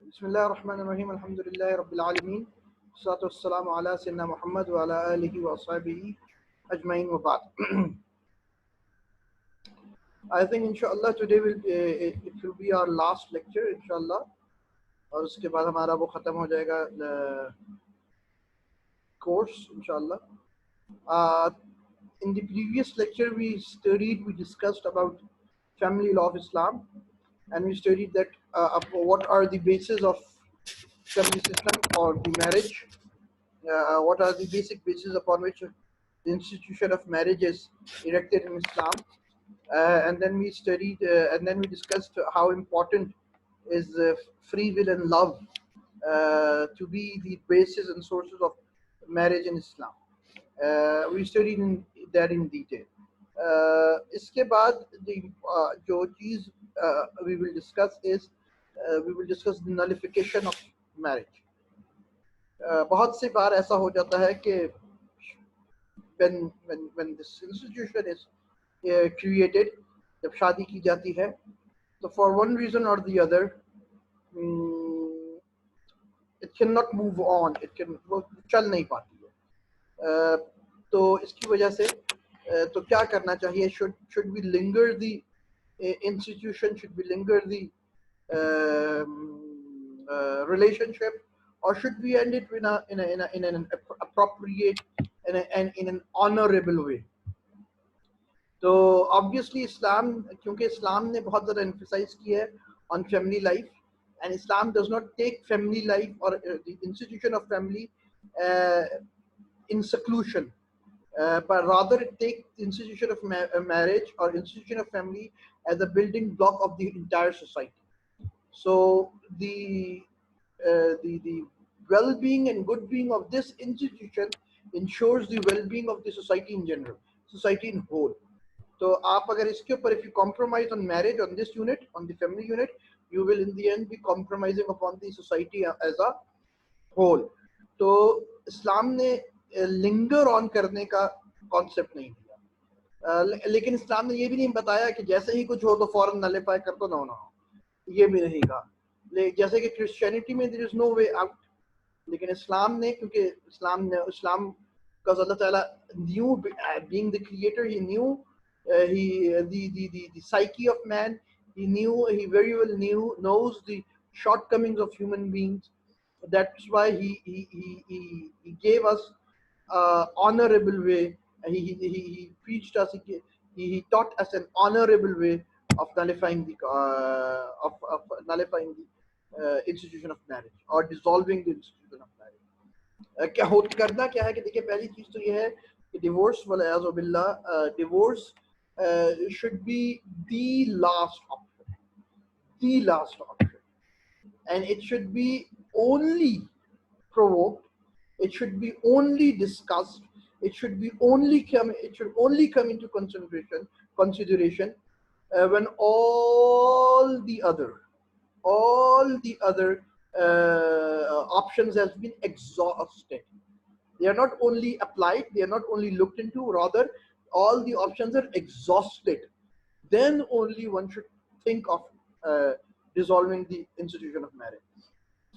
बिस्मिल्लाहिर्रहमानिर्रहीम अल्हम्दुलिल्लाहि रब्बिल आलमीन वस्सलातु वस्सलामु अला सय्यिदिना मुहम्मद व अला आलिहि व अस्हाबिही अजमईन व बाद. I think inshallah today it will be our last lecture inshallah, और उसके बाद हमारा वो ख़त्म हो जाएगा course inshallah. Uh, in the previous lecture we discussed about family law of Islam, and we studied that what are the bases of family system or the marriage, what are the basic bases upon which the institution of marriage is erected in Islam, and then we studied and then we discussed how important is free will and love to be the basis and sources of marriage in Islam. We studied that in detail. इसके बाद जो चीज़ we will discuss is we will discuss the nullification of marriage. बहुत सी बार ऐसा हो जाता है कि when this institution is created, जब शादी की जाती है, तो for one reason or the other it cannot move on, वो चल नहीं पाती है. तो इसकी वजह से तो क्या करना चाहिए? should we linger the institution, should we linger the relationship, or should we end it in an appropriate and in an honorable way? तो obviously Islam, क्योंकि इस्लाम ने बहुत ज़्यादा emphasize किया है on family life, and Islam does not take family life or the institution of family in seclusion, but rather it takes the institution of marriage or institution of family as a building block of the entire society. So the well-being and good being of this institution ensures the well-being of the society in general, society in whole. तो आप अगर इसके ऊपर if you compromise on marriage, on this unit, on the family unit, you will in the end be compromising upon the society as a whole. तो इस्लाम ने linger on करने का concept नहीं दिया, लेकिन इस्लाम ने ये भी नहीं बताया कि जैसे ही कुछ हो तो फौरन नलिफाई कर दो, ना हो, ये भी नहीं कहा. जैसे कि क्रिश्चियनिटी में there is no way out, लेकिन इस्लाम ने, क्योंकि इस्लाम because Allah Ta'ala knew, being the creator, he knew the psyche of man. He very well knows the shortcomings of human beings. That's why he gave us honorable way. He preached us. He taught us an honorable way of nullifying the institution of marriage, or dissolving the institution of marriage. करना क्या है कि देखिए, पहली चीज तो ये है कि divorce divorce should be the last option, and it should be only provoked, it should be only discussed, it should only come into consideration when all the other options has been exhausted. They are not only applied, they are not only looked into, rather all the options are exhausted. Then only one should think of dissolving the institution of marriage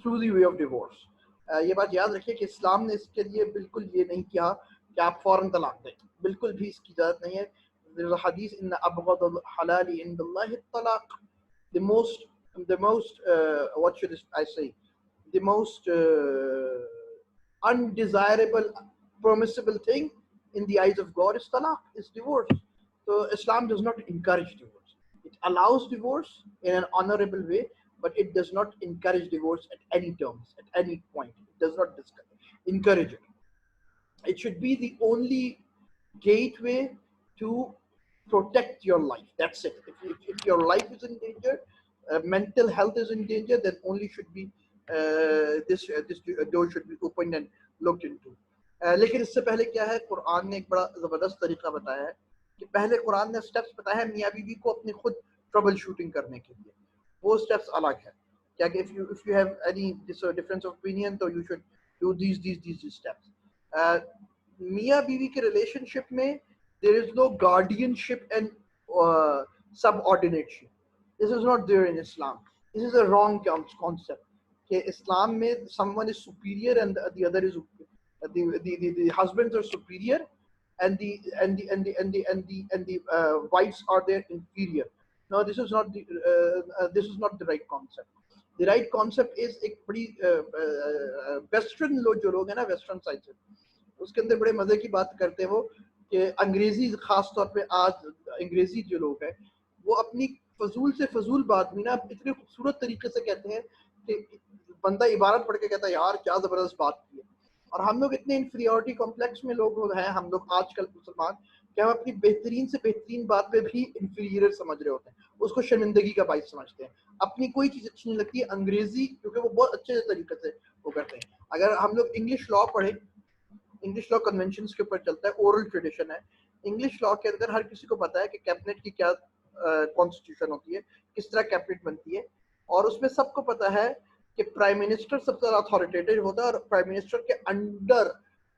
through the way of divorce. ये बात याद रखिए कि इस्लाम ने इसके लिए बिल्कुल ये नहीं किया कि आप फौरन तलाक दें, बिल्कुल भी इसकी इजाज़त नहीं है. There's a hadith in abghadul halali indallahi talaq, the most what should I say, the most undesirable permissible thing in the eyes of God is talaq, is divorce. So Islam does not encourage divorce. It allows divorce in an honorable way, but it does not encourage divorce at any terms, at any point. It does not encourage it. It should be the only gateway to protect your life. That's it. If your life is in danger, mental health is in danger, then only should be this door should be opened and looked into. लेकिन इससे पहले क्या है, कुरान ने एक बड़ा ज़बरदस्त तरीका बताया है कि पहले कुरान ने स्टेप्स बताया है मियाँ बीवी को अपनी खुद ट्रबल शूटिंग करने के लिए. वो स्टेप्स अलग है क्या कि if you have any difference of opinion, तो you should do these steps. मियाँ बीवी के रिलेशनशिप में there is no guardianship and subordination. This is not there in Islam. This is a wrong concept. कि इस्लाम में someone is superior and the other is the husbands are superior and the wives are their inferior. No, this is not the right concept. The right concept is एक बड़ी western लोग जो लोग हैं ना western side से उसके अंदर बड़े मजे की बात करते हैं वो कि अंग्रेजी खास तौर पे आज अंग्रेजी जो लोग हैं वो अपनी फजूल से फजूल बात भी ना इतने खूबसूरत तरीके से कहते हैं कि बंदा इबारत पढ़ के कहता है यार क्या जबरदस्त बात की है। और हम लोग इतने इंफीरियरिटी कॉम्प्लेक्स में लोग हैं हम लोग आजकल मुसलमान कि हम अपनी बेहतरीन से बेहतरीन बात पे भी इंफीरियर समझ रहे होते हैं, उसको शर्मिंदगी का बाइस समझते हैं। अपनी कोई चीज़ अच्छी नहीं लगती अंग्रेजी क्योंकि वो बहुत अच्छे तरीके से वो करते हैं। अगर हम लोग इंग्लिश लॉ पढ़े, इंग्लिश लॉ कन्वेंशन के ऊपर चलता है, ओरल ट्रेडिशन है। इंग्लिश लॉ के अंदर हर किसी को पता है कि कैबिनेट की क्या कॉन्स्टिट्यूशन होती है, किस तरह कैबिनेट बनती है, और उसमें सबको पता है कि प्राइम मिनिस्टर सबसे ज्यादा अथॉरिटेटिव होता है और प्राइम मिनिस्टर के अंडर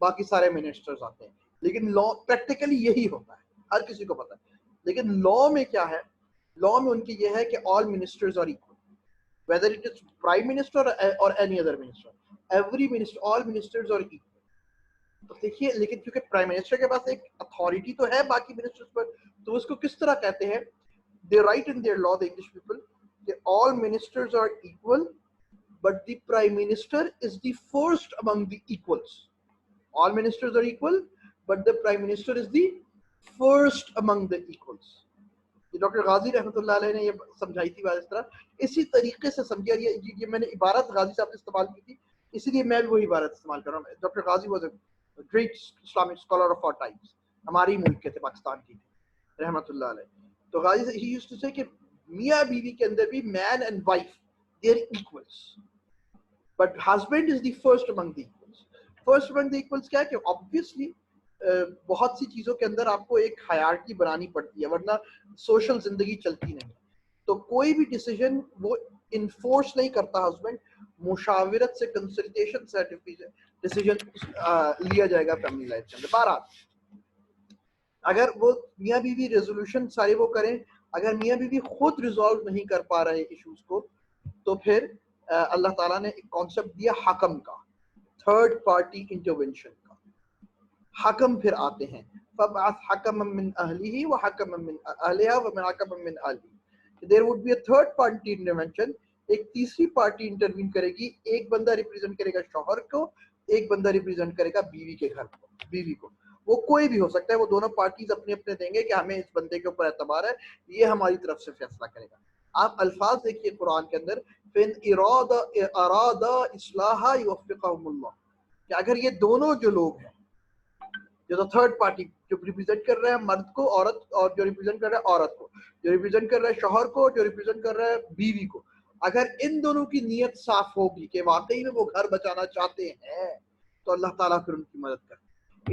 बाकी सारे मिनिस्टर्स आते हैं। लेकिन लॉ प्रैक्टिकली यही होता है, हर किसी को पता है। लेकिन लॉ में क्या है, लॉ में उनकी यह है कि all ministers are equal, whether it is prime minister और any other minister, every minister, all ministers are equal. तो देखिए, लेकिन क्योंकि प्राइम मिनिस्टर के पास एक अथॉरिटी तो है बाकी मिनिस्टर्स पर, तो उसको किस तरह कहते हैं, they write in their law the English people कि all ministers are equal but the prime minister is the first among the equals. All ministers are equal, but the prime minister is the first among the equals. ये doctor गाजी रहमतुल्लाह अलैह ने ये समझाई थी बात इस तरह, इसी तरीके से समझिए। ये मैंने इबारत गाजी साहब ने इस्तेमाल की थी, इसीलिए मैं भी वही इबारत इस्तेमाल कर रहा हूँ। Doctor Ghazi was a great Islamic scholar of our times, हमारी मुल्क के थे, पाकिस्तान की थे रहमतुल्लाह अलैह। तो गाजी ही यूज्ड टू से कि मियाँ बीवी के अंदर भी man and wife they are equals, but husband is the first among the equals. First among the equals क्या है कि obviously बहुत सी चीजों के अंदर आपको एक हायरार्की बनानी पड़ती है, वरना सोशल जिंदगी चलती नहीं। तो कोई भी डिसीजन वो इन्फोर्स नहीं करता हस्बैंड, मुशावरत से, कंसल्टेशन से डिसीजन लिया जाएगा फैमिली लाइफ के अंदर। बहरहाल अगर वो मियाँ बीवी रेजोल्यूशन सारे वो करें, अगर मियाँ बीवी खुद रिजॉल्व नहीं कर पा रहे इश्यूज को, तो फिर अल्लाह ताला ने एक कॉन्सेप्ट दिया हकम का, थर्ड पार्टी इंटरवेंशन का। हकम फिर आते हैं, फबअस हकमम मिन अहलिही व हकमम मिन अहलिहा व हकमम मिन अहली। There would be a third party intervention, एक तीसरी पार्टी इंटरवीन करेगी। एक बंदा रिप्रेजेंट करेगा शौहर को, एक बंदा रिप्रेजेंट करेगा बीवी के घर को, बीवी को। वो कोई भी हो सकता है, वो दोनों पार्टीज अपने अपने देंगे कि हमें इस बंदे के ऊपर एतबार है, ये हमारी तरफ से फैसला करेगा। आप अल्फाज देखिए कुरान के अंदर, फिन इरादा इस्लाहा युवफ्फिकुहुमुल्लाह, कि अगर ये दोनों जो लोग हैं, जो तो थर्ड पार्टी जो रिप्रेजेंट कर रहा है मर्द को, औरत, और जो रिप्रेजेंट कर रहा है औरत को, जो रिप्रेजेंट कर रहा है शौहर को, जो रिप्रेजेंट कर रहा है बीवी को, अगर इन दोनों की नीयत साफ होगी कि वाकई में वो घर बचाना चाहते हैं, तो अल्लाह ताला फिर उनकी मदद करता है।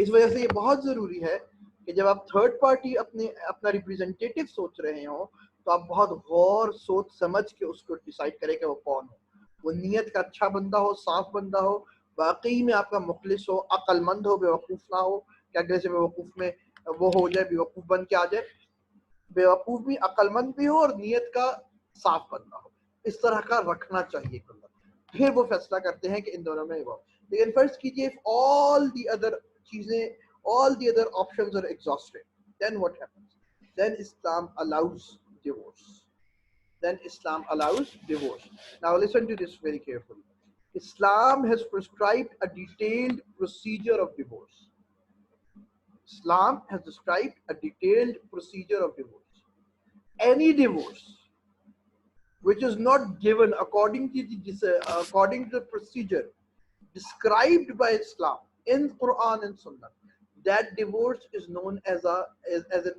इस वजह से ये बहुत जरूरी है कि जब आप थर्ड पार्टी अपना रिप्रेजेंटेटिव सोच रहे हो, तो आप बहुत गौर सोच समझ के उसको डिसाइड करें कि वो कौन हो। वो नीयत का अच्छा बंदा हो, साफ बंदा हो, वाकई में आपका मुखलिस हो, अक्लमंद हो, बेवकूफ़ ना हो कि अगले से बेवकूफ़ में वो हो जाए, बेवकूफ़ बन के आ जाए। बेवकूफ़ भी, अक्लमंद भी हो और नीयत का साफ बंदा हो, इस तरह का रखना चाहिए बंदा। फिर वो फैसला करते हैं कि इन दोनों में वो। लेकिन फर्ज कीजिए ऑल दी अदर चीज़ें, all the other options are exhausted, then what happens? Then Islam allows divorce. Then Islam allows divorce. Now listen to this very carefully. Islam has prescribed a detailed procedure of divorce. Islam has described a detailed procedure of divorce. Any divorce which is not given according to the procedure described by Islam in Quran and Sunnah, that divorce is known as an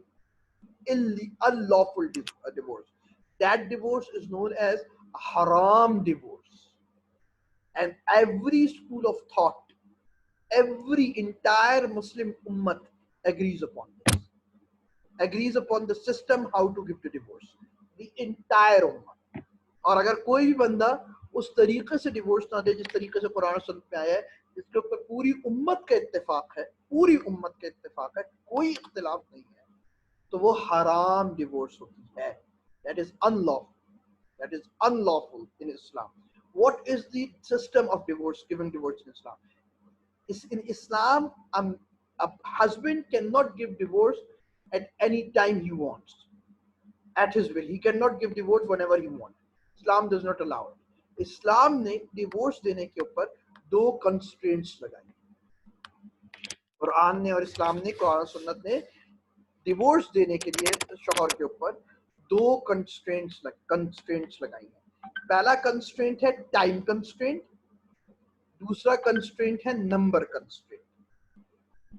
unlawful divorce. That divorce is known as a haram divorce. And every school of thought, every entire Muslim ummah agrees upon this, agrees upon the system how to give the divorce. The entire ummah. और अगर कोई भी बंदा उस तरीके से divorce ना दे जिस तरीके से कुरान और सुन्नत में आया है, जिसके ऊपर पूरी उम्मत का इत्तेफाक है, पूरी उम्मत का इत्तेफाक है, कोई इख्तिलाफ नहीं है, तो वो हराम डिवोर्स होती है। That is unlawful. That is unlawful in Islam. What is the system of divorce, giving divorce in Islam? In Islam, a husband cannot give divorce at any time he wants, at his will. He cannot give divorce whenever he wants. Islam does not allow it. Islam ने divorce देने के ऊपर दो constraints लगाई. कुरान ने और इस्लाम ने, कुरान सुन्नत ने डिवोर्स देने के लिए शौहर के ऊपर दो कंस्ट्रेंट्स लगाई हैं. पहला कंस्ट्रेंट है टाइम कंस्ट्रेंट, दूसरा कंस्ट्रेंट है number constraint.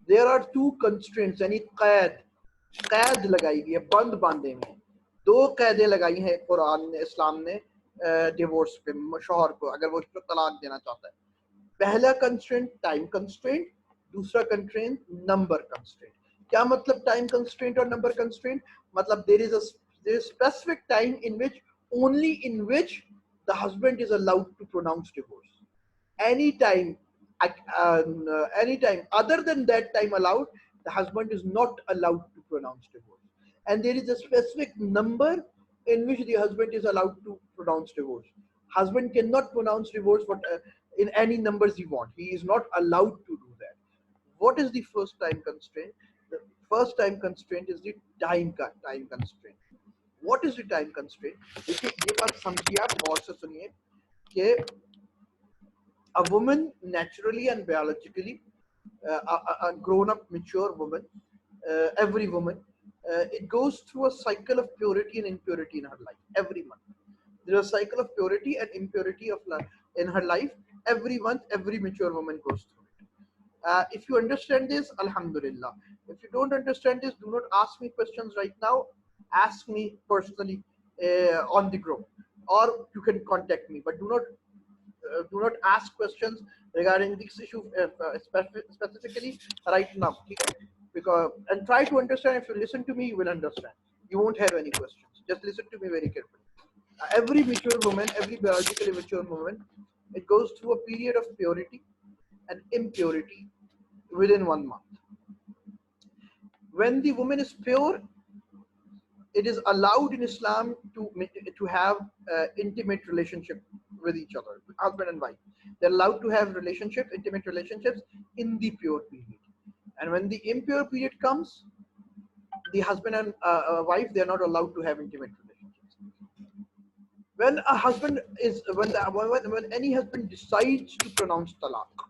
There are two constraints, यानी कैद लगाई गई है, बंद बांधे हुए हैं. दो कैदें लगाई हैं कुरान ने, इस्लाम ने डिवोर्स पे शौहर को, अगर वो उसको तलाक देना चाहता है. पहला कंस्ट्रेंट टाइम कंस्ट्रेंट, दूसरा कंस्ट्रेंट नंबर कंस्ट्रेंट. क्या मतलब टाइम कंस्ट्रेंट और नंबर कंस्ट्रेंट? मतलब there is a specific time in which only in which the husband is allowed to pronounce divorce. Anytime other than that time allowed, the husband is not allowed to pronounce divorce. And there is a specific number in which the husband is allowed to pronounce divorce. Husband cannot pronounce divorce in any numbers he wants. He is not allowed to do that. What is the first time constraint? The first time constraint is the time constraint. What is the time constraint? देखिए ये बात समझिए, आप गौर से सुनिए कि a woman naturally and biologically, a grown-up mature woman, every woman, it goes through a cycle of purity and impurity in her life every month. There is a cycle of purity and impurity in her life every month. Every mature woman goes through it. If you understand this, alhamdulillah. If you don't understand this, do not ask me questions right now. Ask me personally on the group, or you can contact me, but do not ask questions regarding this issue specifically right now. Because, and try to understand. If you listen to me, you will understand. You won't have any questions. Just listen to me very carefully. Every mature woman, every biologically mature woman, it goes through a period of purity and impurity within 1 month. When the woman is pure, it is allowed in Islam to have intimate relationship with each other, husband and wife. They're allowed to have intimate relationships in the pure period. And when the impure period comes, the husband and wife, they are not allowed to have intimate relationships. When a husband is, when any husband decides to pronounce talaq,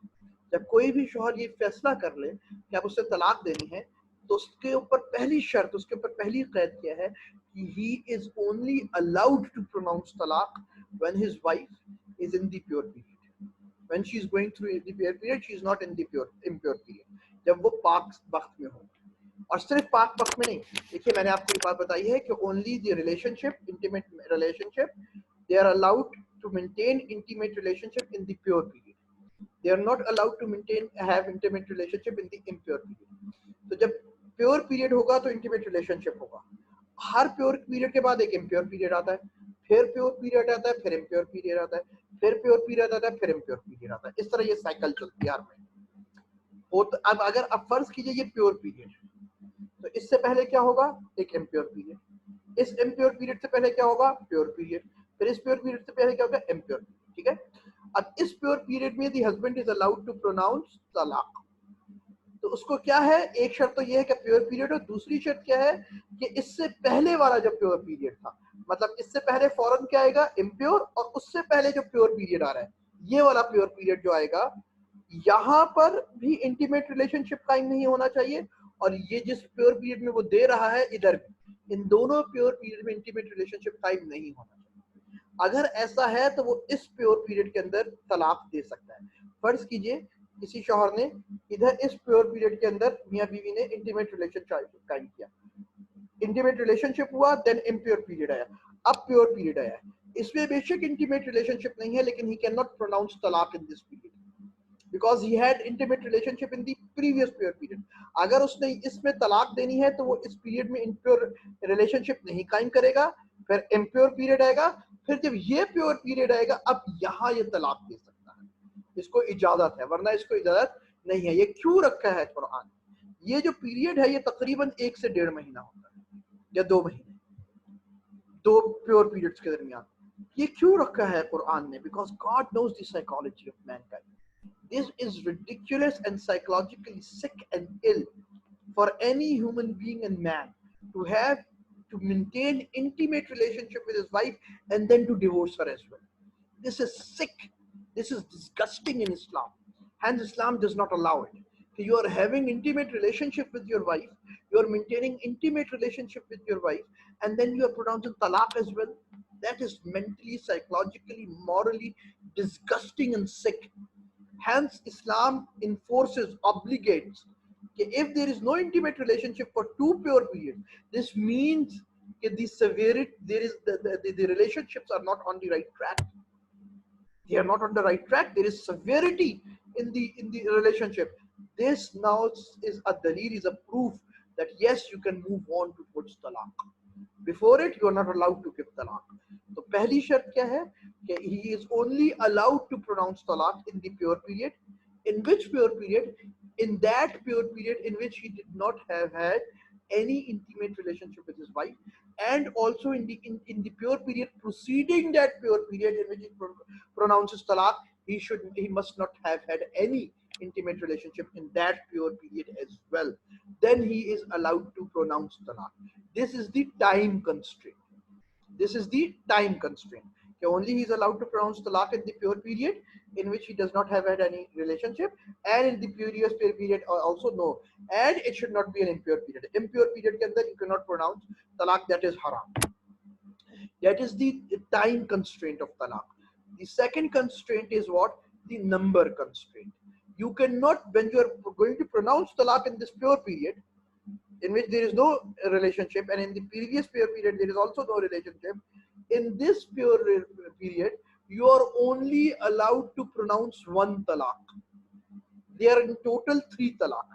जब कोई भी शौहर ये फैसला कर ले कि अब उसे तलाक देनी है, तो उसके ऊपर पहली शर्त, उसके ऊपर पहली कैद क्या है कि he is only allowed to pronounce talaq when his wife is in the pure period. When she is going through the pure period, she is not in the impure period. जब वो पाक वक्त में हो, और सिर्फ पाक वक्त में नहीं. देखिए मैंने आपको ये बात बताई है कि only the relationship, intimate relationship, they are allowed to maintain intimate relationship in the pure period. They are not allowed to have intimate relationship in the impure period. तो जब प्योर पीरियड होगा तो इंटीमेट रिलेशनशिप होगा. हर pure period के बाद एक impure period आता है, फिर प्योर पीरियड आता है, फिर इम्प्योर पीरियड आता है, फिर प्योर पीरियड आता है, फिर इम्प्योर पीरियड आता है. इस तरह ये साइकिल चलती है हर महीने. अब अगर आप फर्ज कीजिए ये प्योर पीरियड, तो इससे पहले क्या होगा? एक इम्प्योर पीरियड. इस इम्प्योर पीरियड से पहले क्या होगा? Pure period. फिर इस प्योर पीरियड से पहले क्या होगा? इम्प्योर. ठीक है. अब इस प्योर पीरियड में the husband is allowed to pronounce तलाक. तो उसको क्या है? एक शर्त तो ये है कि प्योर पीरियड, और दूसरी शर्त क्या है कि इससे पहले वाला जो प्योर पीरियड था, मतलब इससे पहले फौरन क्या आएगा? इम्प्योर. और उससे पहले जो प्योर पीरियड आ रहा है, ये वाला प्योर पीरियड जो आएगा, यहाँ पर भी इंटीमेट रिलेशनशिप कायम नहीं होना चाहिए, और ये जिस प्योर पीरियड में वो दे रहा है इधर भी, इन दोनों प्योर पीरियड में इंटीमेट रिलेशनशिप कायम नहीं होना चाहिए. अगर ऐसा है तो वो इस प्योर पीरियड के अंदर तलाक दे सकता है. फर्ज कीजिए किसी शौहर ने इधर इस प्योर पीरियड के अंदर मियां बीवी ने इंटीमेट रिलेशनशिप कायम किया, इंटीमेट रिलेशनशिप हुआ, देन इम्प्योर पीरियड आया, अब प्योर पीरियड आया. इसमें बेशक इंटीमेट रिलेशनशिप नहीं है, लेकिन ही कैन नॉट प्रोनाउंस तलाक in this period because he had intimate relationship in the previous pure period. अगर उसने इसमें तलाक देनी है तो वो इस पीरियड में impure relationship नहीं कायम करेगा, फिर impure period आएगा, फिर जब ये pure period आएगा, अब यहाँ ये तलाक दे सकता है. इसको इजाजत है, वरना इसको इजाजत नहीं है. ये क्यों रखा है कुरान? ये जो पीरियड है ये तकरीबन 1 से 1.5 महीना होता है, या 2 महीने, 2 प्योर पीरियड्स के दरमियान. ये क्यों रखा है कुरान ने? Because God knows the psychology of mankind. This is ridiculous and psychologically sick and ill for any human being and man to have to maintain intimate relationship with his wife and then to divorce her as well. This is sick. This is disgusting in Islam. Hence, Islam does not allow it. So you are having intimate relationship with your wife, you are maintaining intimate relationship with your wife, and then you are pronouncing talaq as well. That is mentally, psychologically, morally disgusting and sick. Hence, Islam enforces, obligates. If there is no intimate relationship for 2 pure periods, this means the severity, there is the relationships are not on the right track. They are not on the right track. There is severity in the relationship. This now is a dalil, is a proof that yes, you can move on towards talaq. Before it, you are not allowed to give talaq. So पहली शर्त क्या है कि he is only allowed to pronounce talaq in the pure period. In which pure period? In that pure period in which he did not have had any intimate relationship with his wife, and also in the pure period preceding that pure period in which he pronounces talaq, he must not have had any intimate relationship in that pure period as well. Then he is allowed to pronounce talaq. This is the time constraint. This is the time constraint. Okay, only he is allowed to pronounce talaq in the pure period in which he does not have had any relationship, and in the previous period also no. And it should not be an impure period. Impure period के अंदर you cannot pronounce talaq. That is haram. That is the time constraint of talaq. The second constraint is what? The number constraint. You cannot, when you are going to pronounce talaq in this pure period, in which there is no relationship, and in the previous pure period there is also no relationship, in this pure period you are only allowed to pronounce one talaq. There are in total 3 talaq.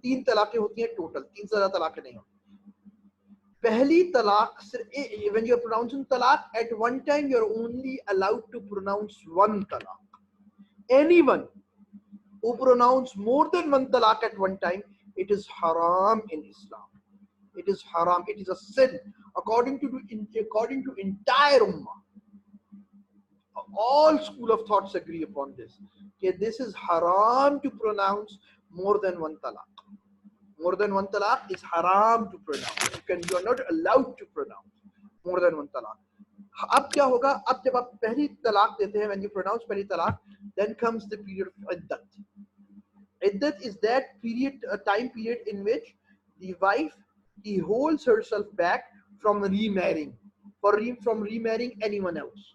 3 तलाक़ें होती हैं total, 3 से ज़्यादा तलाक़ें नहीं होती. पहली तलाक, when you are pronouncing talaq at one time, you are only allowed to pronounce one talaq. Anyone who pronounce more than one talaq at one time, it is haram in Islam. It is haram. It is a sin according to entire ummah. All school of thoughts agree upon this. Okay, this is haram to pronounce more than one talaq. More than one talaq is haram to pronounce. You are not allowed to pronounce more than one talaq. अब क्या होगा? अब जब आप पहली तलाक देते हैं, when you pronounce पहली तलाक, then comes the period of iddat. Iddat is that period, a time period in which the wife, he holds herself back from remarrying, from remarrying anyone else.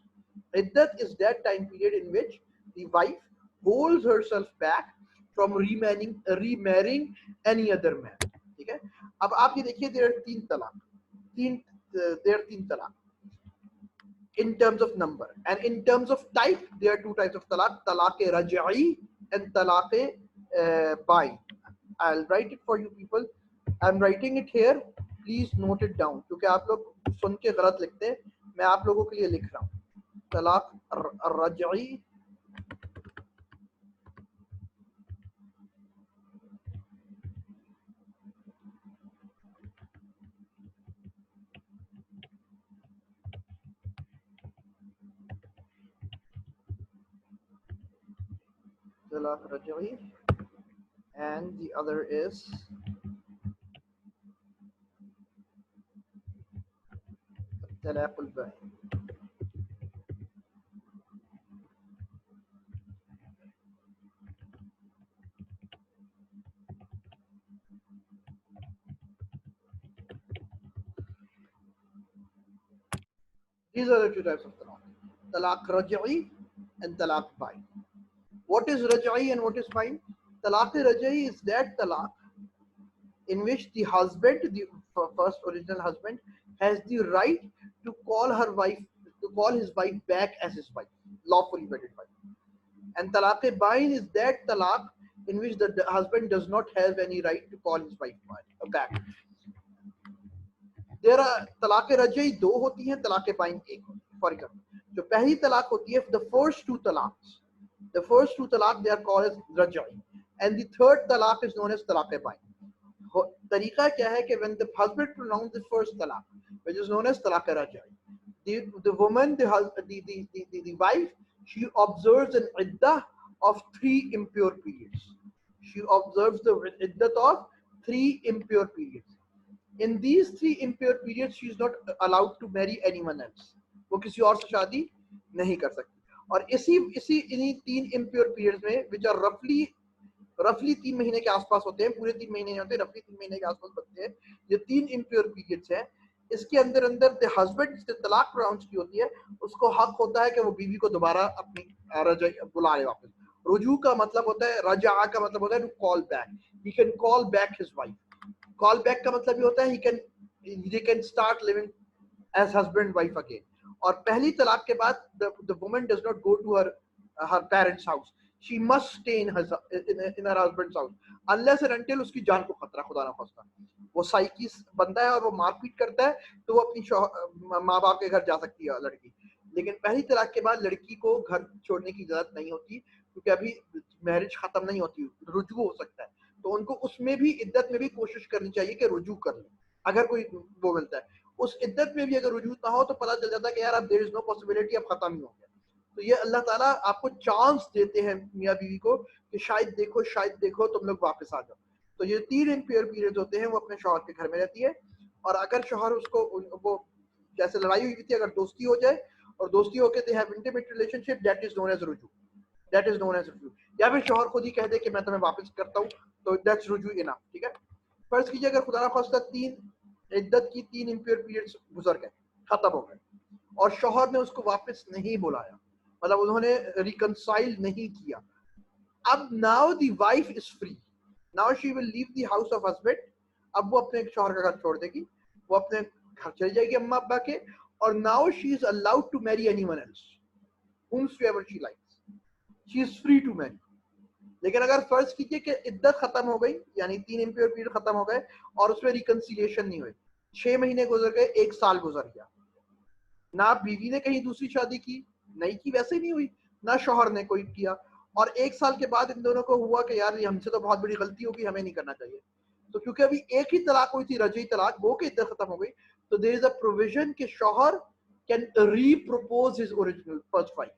Iddat is that time period in which the wife holds herself back from remarrying any other man. ठीक है? अब आप ये देखिए, there are 3 तलाक, there are 3 तलाक in terms of number, and in terms of type there are 2 types of talaq: talaq raj'i and talaq bain. I'll write it for you people. I'm writing it here, please note it down, क्योंकि आप लोग सुन के गलत लिखते हैं. मैं आप लोगों के लिए लिख रहा हूँ. तलाक रजई, talaq raj'i, and the other is talaq al-bain. These are the 2 types of talaq: talaq raj'i and talaq bain. What is raj'i and what is bain? Talaq raj'i is that talaq in which the husband, the first original husband, has the right to call his wife back as his wife, lawfully wedded wife. And talaq bain is that talaq in which the husband does not have any right to call his wife back. There are talaq raj'i 2 होती हैं, talaq bain 1 होती है. For example, जो पहली तलाक होती है, the first 2 talaq they are called as raj'i, and the third talaq is known as talaq bain. तरीका क्या है कि when the husband pronounces the first talaq, which is known as talaq raj'i, the woman, the wife, she observes an iddah of 3 impure periods. She observes the iddah of 3 impure periods. In these 3 impure periods, she is not allowed to marry anyone else. वो किसी और से शादी नहीं कर सकती. और इन्हीं 3 impure periods में, which are roughly 3 महीने के आसपास होते हैं, पूरे 3 महीने नहीं होते, रफली 3 महीने के आसपास बनते हैं. ये 3 impure periods हैं. इसके अंदर द हस्बैंड जिसने तलाक प्रोनाउंस की होती है, उसको हक होता है कि वो बीवी को दोबारा अपनी बुलाए वापस. रुजू का मतलब होता है, रजा का मतलब होता है to call back. He can call back his wife. Call back का मतलब ये होता है he can start living as husband wife again. और पहली तलाक के बाद the woman does not go to her parents house. She must stay in her husband's house unless and until उसकी जान को खतरा, खुदा ना खास्ता, वो साइकी बंदा है और वो मारपीट करता है, तो वो अपनी माँ बाप के घर जा सकती है लड़की. लेकिन पहली तलाक के बाद लड़की को घर छोड़ने की इजाजत नहीं होती, क्योंकि अभी मैरिज खत्म नहीं होती, रुजू हो सकता है. तो उनको उसमें भी, इद्दत में भी कोशिश करनी चाहिए कि रुजू कर ले. अगर कोई वो मिलता है, उस इद्दत में भी अगर रुजू ना हो तो पता चल जाता है कि यार अब देयर इज नो पॉसिबिलिटी, अब खत्म ही हो गया. तो ये अल्लाह ताला आपको चांस देते हैं मियाँ बीवी को कि शायद देखो तुम लोग वापस आ जाओ. तो ये 3 इम्प्योर पीरियड्स होते हैं, वो अपने शौहर के घर में रहती है. और अगर शौहर उसको, वो जैसे लड़ाई हुई थी, अगर दोस्ती हो जाए और दोस्ती होकर they have intimate relationship, that is known as रुजू. दैट इज नोन एज रुजू. या फिर शौहर खुद ही कह दे कि मैं तुम्हें वापस करता हूँ, तो दैट्स रुजू इनफ. ठीक है. फर्ज कीजिए अगर खुदा ना खास्ता 3 इद्दत की 3 इम्प्योर पीरियड्स गुजर गए, खत्म हो गए, और शौहर ने उसको वापस नहीं बुलाया, मतलब उन्होंने रिकंसाइल नहीं किया. अब now the wife is free. Now she will leave the house of husband. अब वो अपने शौहर का घर छोड़ देगी, वो अपने घर चली जाएगी अम्मा अब्बा के, और now she is allowed to marry anyone else whomsoever she likes. She is free to marry. लेकिन अगर फर्ज कीजिए कि इद्दत खत्म हो गई, यानी 3 इम्प्योर पीरियड खत्म हो गए और उसमें रिकंसिलिएशन नहीं हुई, 6 महीने गुजर गए, 1 साल गुजर गया, ना बीवी ने कहीं दूसरी शादी की, नहीं की, वैसे ही नहीं हुई, ना शौहर ने कोई किया, और 1 साल के बाद इन दोनों को हुआ कि यार ये हमसे तो बहुत बड़ी गलती होगी, हमें नहीं करना चाहिए. तो क्योंकि अभी एक ही तलाक हुई थी, रजी तलाक, वो कि इद्दत खत्म हो गई, तो देयर इज अ प्रोविजन कि शौहर can repropose his original first wife.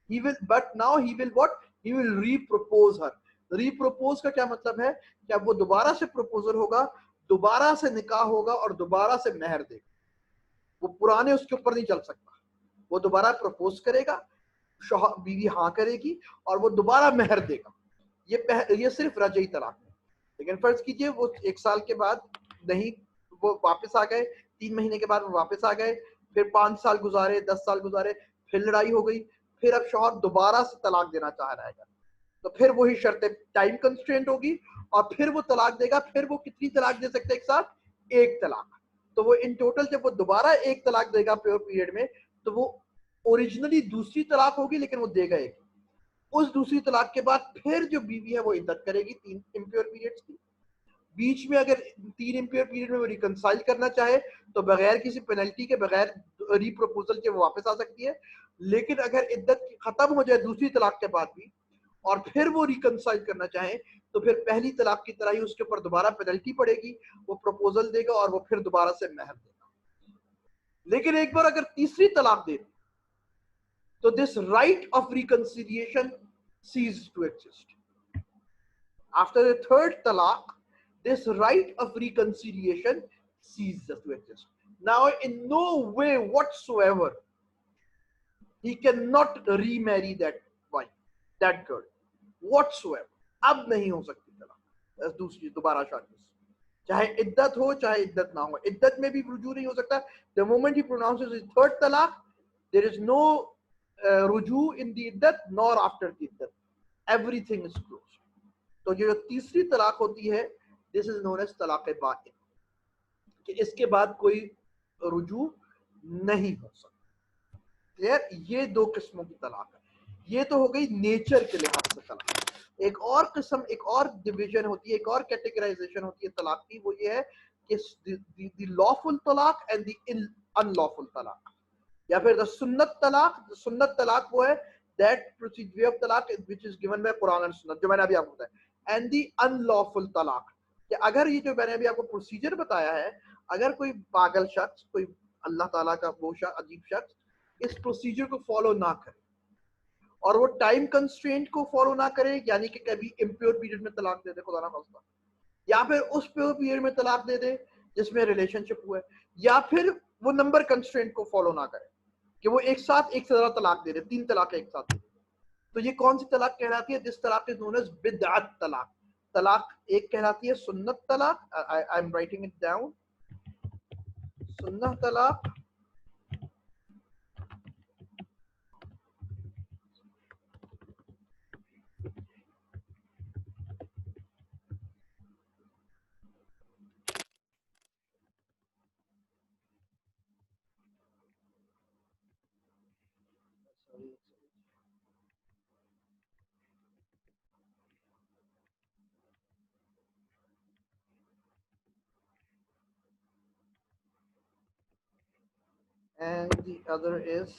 He will, but now he will what, he will repropose her. Repropose का क्या मतलब है कि अब वो दोबारा से प्रपोजल होगा, दोबारा से निकाह होगा और दोबारा से मेहर देगा. वो पुराने उसके ऊपर नहीं चल सकता. वो दोबारा प्रपोज करेगा, बीवी हाँ करेगी और वो दोबारा मेहर देगा. ये सिर्फ रजई तलाक है. लेकिन फर्ज कीजिए वो 1 साल के बाद नहीं, वो वापस आ गए, 3 महीने के बाद वो वापस आ गए, फिर 5 साल गुजारे, 10 साल गुजारे, फिर लड़ाई हो गई, फिर अब शौहर दोबारा से तलाक देना चाह रहा है, तो फिर वही शर्तें, टाइम कंस्ट्रेंट होगी, और फिर वो तलाक देगा. फिर वो कितनी तलाक दे सकते हैं एक साथ? 1 तलाक. तो वो इन टोटल जब वो दोबारा 1 तलाक देगा प्योर पीरियड में, तो वो ओरिजिनली दूसरी तलाक होगी, लेकिन वो देगा एक. उस दूसरी तलाक के बाद फिर जो बीवी है वो इद्दत करेगी 3 इम्प्योर पीरियड्स की. बीच में अगर 3 इम्प्योर पीरियड में वो रिकंसाइल करना चाहे तो बगैर किसी पेनल्टी के, बगैर रीप्रपोजल के वो वापस आ सकती है. लेकिन अगर इद्दत खत्म हो जाए दूसरी तलाक के बाद भी और फिर वो रिकंसाइल करना चाहे, तो फिर पहली तलाक की तरह ही उसके ऊपर दोबारा पेनल्टी पड़ेगी, वो प्रपोजल देगा और वो फिर दोबारा से मेहर देगा. लेकिन एक बार अगर तीसरी तलाक दे तो this right of reconciliation ceases to exist. After the third talaq, this right of reconciliation ceases to exist. Now, in no way whatsoever, he cannot remarry that wife, that girl, whatsoever. अब नहीं हो सकती तलाक दूसरी दोबारा शादी, चाहे इद्दत हो चाहे इद्दत ना हो. इद्दत में भी रुजू नहीं हो सकता. The moment he pronounces his third talaq, there is no रुजू in the iddat nor after the iddat. Everything is closed. तो जो तीसरी तलाक होती है, this is known as तलाक बाइन, कि इसके बाद कोई रुजू नहीं हो सकता. क्लियर? ये 2 किस्मों की तलाक है. ये तो हो गई नेचर के लिहाज से तलाक. एक और किस्म, एक और डिवीजन होती है, एक और कैटेगराइजेशन होती है तलाक की, वो ये है कि द लॉफुल तलाक एंड द अनलॉफुल तलाक, या फिर द सुन्नत तलाक. सुन्नत तलाक वो है that procedure of talaq which is given by Quran and Sunnah, जो मैंने अभी आपको बताया. and the unlawful talaq, कि अगर ये जो मैंने अभी आपको प्रोसीजर बताया है, अगर कोई पागल शख्स, कोई अल्लाह ताला का वो अजीब शख्स इस प्रोसीजर को फॉलो ना करे और वो टाइम कंस्ट्रेंट को फॉलो ना करे, यानी कि कभी इम्प्योर पीरियड में तलाक दे दे खुदा ना खास्ता, या फिर उस प्योर पीरियड में तलाक दे दे जिसमें रिलेशनशिप हुआ है, या फिर वो नंबर कंस्ट्रेंट को फॉलो ना करे कि वो एक साथ एक से ज्यादा तलाक दे दे, 3 तलाक एक साथ दे दे। तो ये कौन सी तलाक कहलाती है? दिस तलाक इज नोन एज बिदअत तलाक। तलाक एक कहलाती है सुन्नत तलाक, I am writing it down, सुन्नत तलाक। And the other is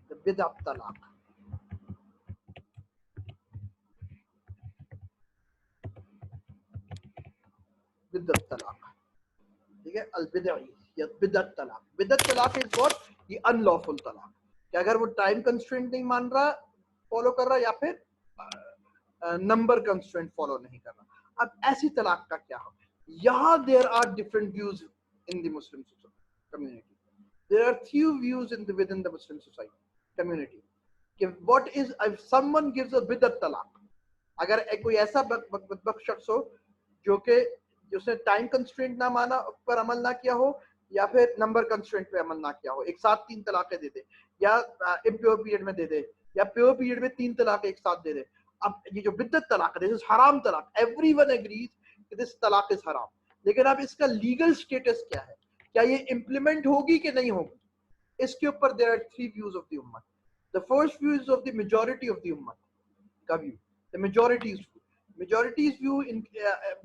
the bid'at talaq. Bid'at talaq, ठीक है, अल बिदई या बिदअत तलाक। बिदअत तलाक इज व्हाट? ये अनलॉफुल तलाक, कि अगर वो टाइम कंस्ट्रेंट नहीं मान रहा, फॉलो कर रहा, या फिर नंबर कंस्ट्रेंट फॉलो नहीं कर रहा। अब ऐसी तलाक का क्या हो? यहाँ there are different views in the Muslim community. There are few views in the within the Muslim society community कि what is if someone gives a bidat talaq, अगर कोई ऐसा बदबख्त शख्स हो जो कि जिसने टाइम कंस्ट्रेंट ना माना, पर अमल ना किया हो, या फिर नंबर कंस्ट्रेंट पे अमल ना किया हो, एक साथ 3 तलाकें दे दे, या इम्प्योर पीरियड में दे दे, या प्योर पीरियड में 3 तलाक एक साथ दे दे। अब ये जो बिद्दत तलाक है, दिस इज हराम तलाक, एवरीवन एग्रीज कि दिस तलाक इज हराम। लेकिन अब इसका लीगल स्टेटस क्या है? क्या ये इंप्लीमेंट होगी कि नहीं होगी? इसके ऊपर there are 3 views of the उम्मत। The first view is of the majority of the उम्मत का view, the majority's view in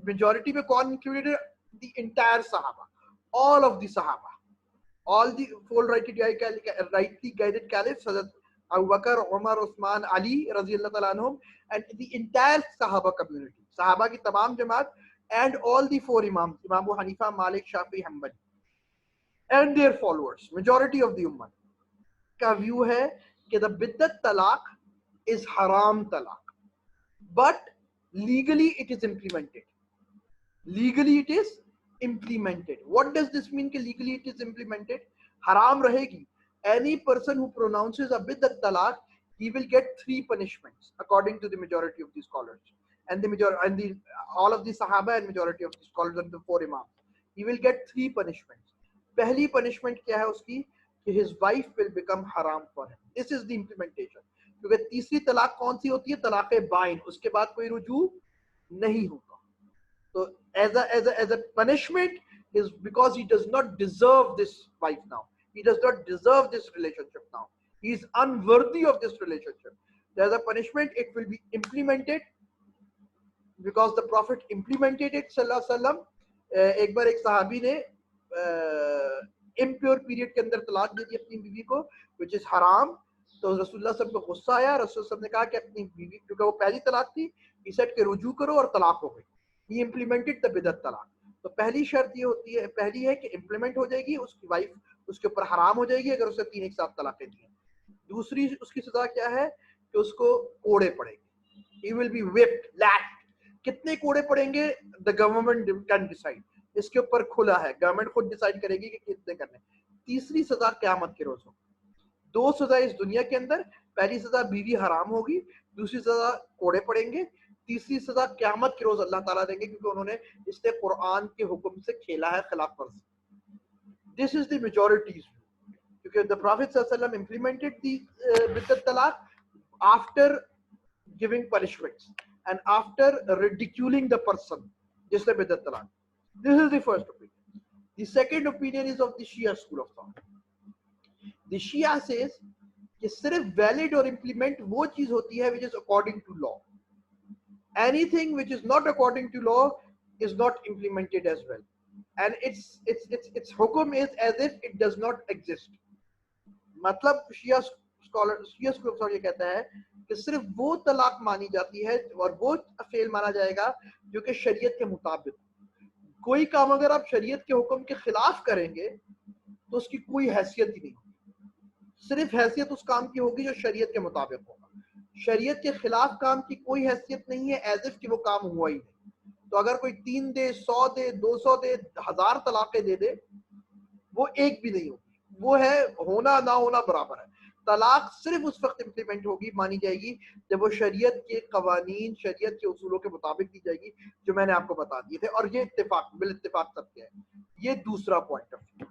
majority में कौन included है? The entire Sahaba, all of the Sahaba, all the full rightly guided caliphs, Hazrat Abu Bakr, Umar, Uthman, Ali radiyallahu ta'ala anhum, and the entire Sahaba community, Sahaba की तमाम जमात, and all the 4 imams, Imam Abu Hanifa, Malik, Shafi, Hanbali, and their followers, majority of the ummah का view है कि the biddat talaq is haram talaq, but legally it is implemented. Legally it is implemented. What does this mean कि legally it is implemented? haram रहेगी. Any person who pronounces a bid'at talaq, he will get 3 punishments according to the majority of the scholars, and all of the Sahaba and majority of the scholars and the 4 imams. He will get 3 punishments. पहली punishment क्या है उसकी? कि his wife will become haram for him. This is the implementation. क्योंकि तीसरी तलाक कौन सी होती है? तलाक़ बाइन, उसके बाद कोई रुजू नहीं होगा। तो as a punishment is because he does not deserve this wife now, he does not deserve this relationship now, he is unworthy of this relationship. There's a punishment, it will be implemented because the Prophet implemented it sallallahu alaihi wasallam. एक बार एक सहाबी ने impure period के अंदर तलाक दे दी अपनी बीवी को, which is haram. तो रसूलुल्लाह सब को गुस्सा आया, रसूल सब ने कहा कि अपनी बीवी, क्योंकि वो पहली तलाक थी, he said कि रुजू करो और तलाक हो गई। He implemented the बिदअत तलाक। तो पहली शर्त ये होती है, पहली है कि इम्प्लीमेंट हो जाएगी, उसकी वाइफ उसके ऊपर हराम हो जाएगी अगर उसने 3 एक साथ तलाकें दी हैं। दूसरी उसकी सजा क्या है? कि उसको कोड़े पड़ेंगे, he will be whipped, lashed. कितने कोड़े पड़ेंगे? The government can decide. इसके ऊपर खुला है, गवर्नमेंट खुद डिसाइड करेगी कि कितने करने। तीसरी सजा क़यामत के रोज होगी। 2 सजा इस दुनिया के अंदर, पहली सजा बीवी हराम होगी, दूसरी सजा कोड़े पड़ेंगे, तीसरी सजा क़यामत के रोज अल्लाह ताला देंगे, क्योंकि उन्होंने इससे कुरान के हुक्म से खेला है, खिलाफ वर्जी। This is the majority's view, because the Prophet sallallahu alaihi wasallam implemented the bid'at talaq after giving punishments and after ridiculing the person जिसने bid'at talaq. This is the first opinion. The second opinion is of the Shia school of thought. The Shia says कि सिर्फ valid और implement वो चीज होती है which is according to law. Anything which is not according to law is not implemented as well, and its hukum is as if it does not exist. मतलब Shia scholar Shia school of thought ये कहता है कि सिर्फ वो तलाक मानी जाती है और वो फेल माना जाएगा जो कि शरीयत के मुताबिक। कोई काम अगर आप शरीयत के हुक्म के खिलाफ करेंगे तो उसकी कोई हैसियत ही नहीं होगी। सिर्फ हैसियत उस काम की होगी जो शरीयत के मुताबिक होगा। शरीयत के खिलाफ काम की कोई हैसियत नहीं है, एज इफ कि वो काम हुआ ही नहीं। तो अगर कोई 3 दे, 100 दे, 200 दे, 1000 तलाक़ें दे दे, वो एक भी नहीं होगी। वो है होना ना होना बराबर है। तलाक सिर्फ उस वक्त इम्प्लीमेंट होगी, मानी जाएगी, जब वो शरीयत के कवानीन, शरीयत के उसूलों के मुताबिक दी जाएगी, जो मैंने आपको बता दिए थे। और ये इत्तेफाक, बिल इत्तेफाक सबके है। ये दूसरा पॉइंट ऑफ व्यू।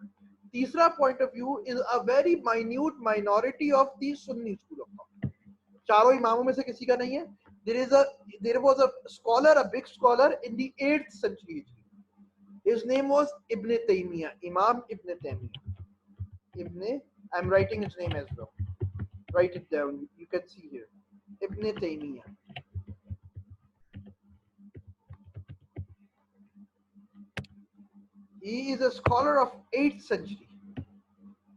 तीसरा point of view is a very minute minority of the Sunni school of thought. चारों इमामों में से किसी का नहीं है। there was a scholar, a big scholar in the 8th century. His name was Ibn Taymiyyah, Imam Ibn Taymiyyah. I'm writing his name as well. Write it down. You can see here. Ibn Taymiyyah. He is a scholar of 8th century.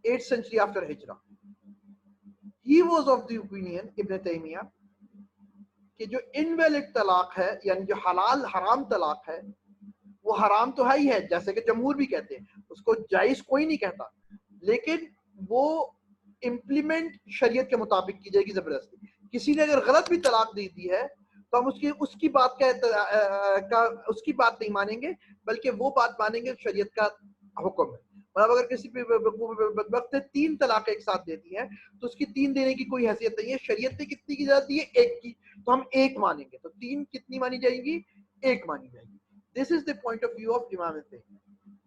8th century after Hijrah. He was of the opinion, Ibn Taymiyyah, कि जो invalid तलाक है, यानी जो हलाल हराम तलाक है, वो हराम तो है ही है, जैसे कि जमहूर भी कहते हैं, उसको जायज कोई नहीं कहता, लेकिन वो इम्प्लीमेंट शरीयत के मुताबिक की जाएगी जबरदस्ती। किसी ने अगर गलत भी तलाक दे दी है तो हम उसकी बात उसकी बात नहीं मानेंगे, बल्कि वो बात मानेंगे शरीयत का हुक्म है। मतलब अगर किसी वक्त 3 तलाक एक साथ देती है तो उसकी 3 देने की कोई हैसियत नहीं है। शरीयत ने कितनी की जाती है? 1 की, तो हम 1 मानेंगे। तो 3 कितनी मानी जाएगी? 1 मानी जाएगी। This is the point of view of इमाम तैमिया।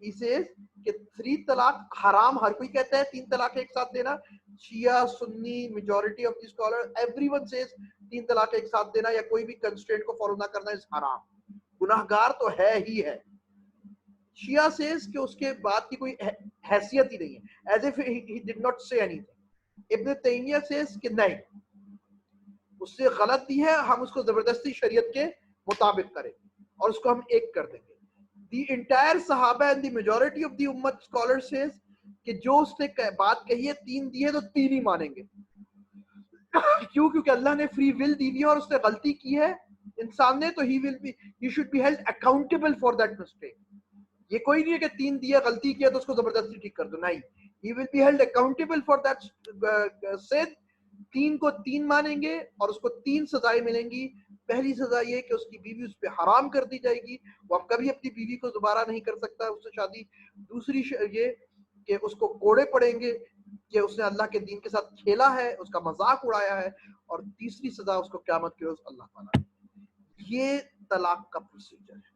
He says कि 3 तलाक हराम हर कोई कहता है, 3 तलाक एक साथ देना। Shia, Sunni, majority of the scholar, everyone says 3 तलाक एक साथ देना या कोई भी कंस्ट्रेंट को फॉलो ना करना इज हराम, गुनाहगार तो है ही है। शिया सेज कि उसके बाद की कोई हैसियत ही नहीं है, as if he did not say anything. Ibn Taymiyyah says कि नहीं, उससे गलती है, हम उसको जबरदस्ती शरीयत के मुताबिक करेंगे और उसको हम एक कर देंगे। The entire सहाबा and the majority of the उम्मत scholar says कि जो उसने बात कही है 3 दी है तो 3 ही मानेंगे। क्यों? क्योंकि अल्लाह ने फ्री विल दी है और उसने गलती की है इंसान ने, तो he should be held accountable for that mistake। ये कोई नहीं है कि 3 दिया, गलती किया तो उसको जबरदस्ती ठीक कर दो, नहीं। He will be held accountable for that sin। 3 को 3 मानेंगे और उसको 3 सजाएं मिलेंगी। पहली सजा ये कि उसकी बीवी उस पर हराम कर दी जाएगी, वो अब कभी अपनी बीवी को दोबारा नहीं कर सकता उससे शादी। दूसरी ये कि उसको कोड़े पड़ेंगे कि उसने अल्लाह के दीन के साथ खेला है, उसका मजाक उड़ाया है। और तीसरी सजा उसको क़यामत के रोज अल्लाह ताला। ये तलाक का प्रोसीजर है।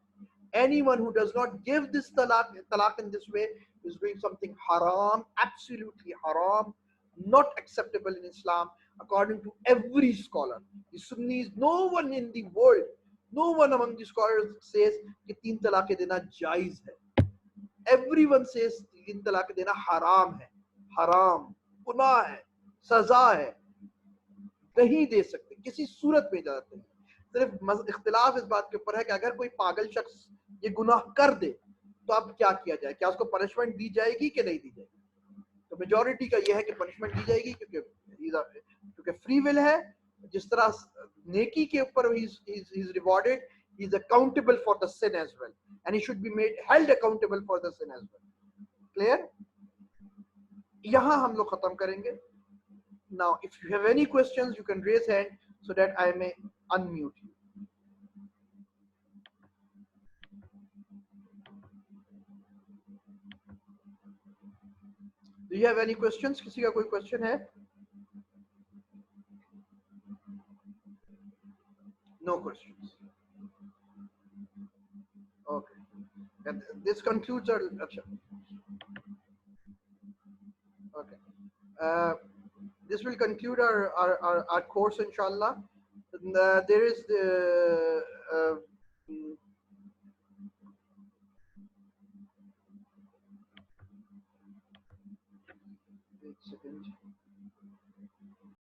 Anyone who does not give this talaq in this way is doing something haram, absolutely haram, not acceptable in Islam, according to every scholar. The Sunnis, no one in the world, no one among the scholars says कि 3 तलाक़ें देना जायज है। Everyone says 3 तलाक़ें देना हराम है, हराम, गुनाह है, सजा है, नहीं दे सकते, किसी सूरत में इजाजत नहीं। सिर्फ इख्तिलाफ इस बात के ऊपर है कि अगर कोई पागल शख्स ये गुनाह कर दे तो अब क्या किया जाए, क्या उसको पनिशमेंट दी जाएगी कि नहीं दी जाएगी? तो मेजॉरिटी का यह है कि पनिशमेंट दी जाएगी, क्योंकि फ्री विल है। जिस तरह नेकी के ऊपर he is rewarded, he is accountable for the sin as well, and he should be made held accountable for the sin as well. Clear? यहां हम लोग खत्म करेंगे। Now if you have any questions you can raise hand so that I may unmute you. Do you have any questions? किसी का कोई question है? No questions. Okay. And this concludes our lecture. Okay. This will conclude our course, inshallah. There is the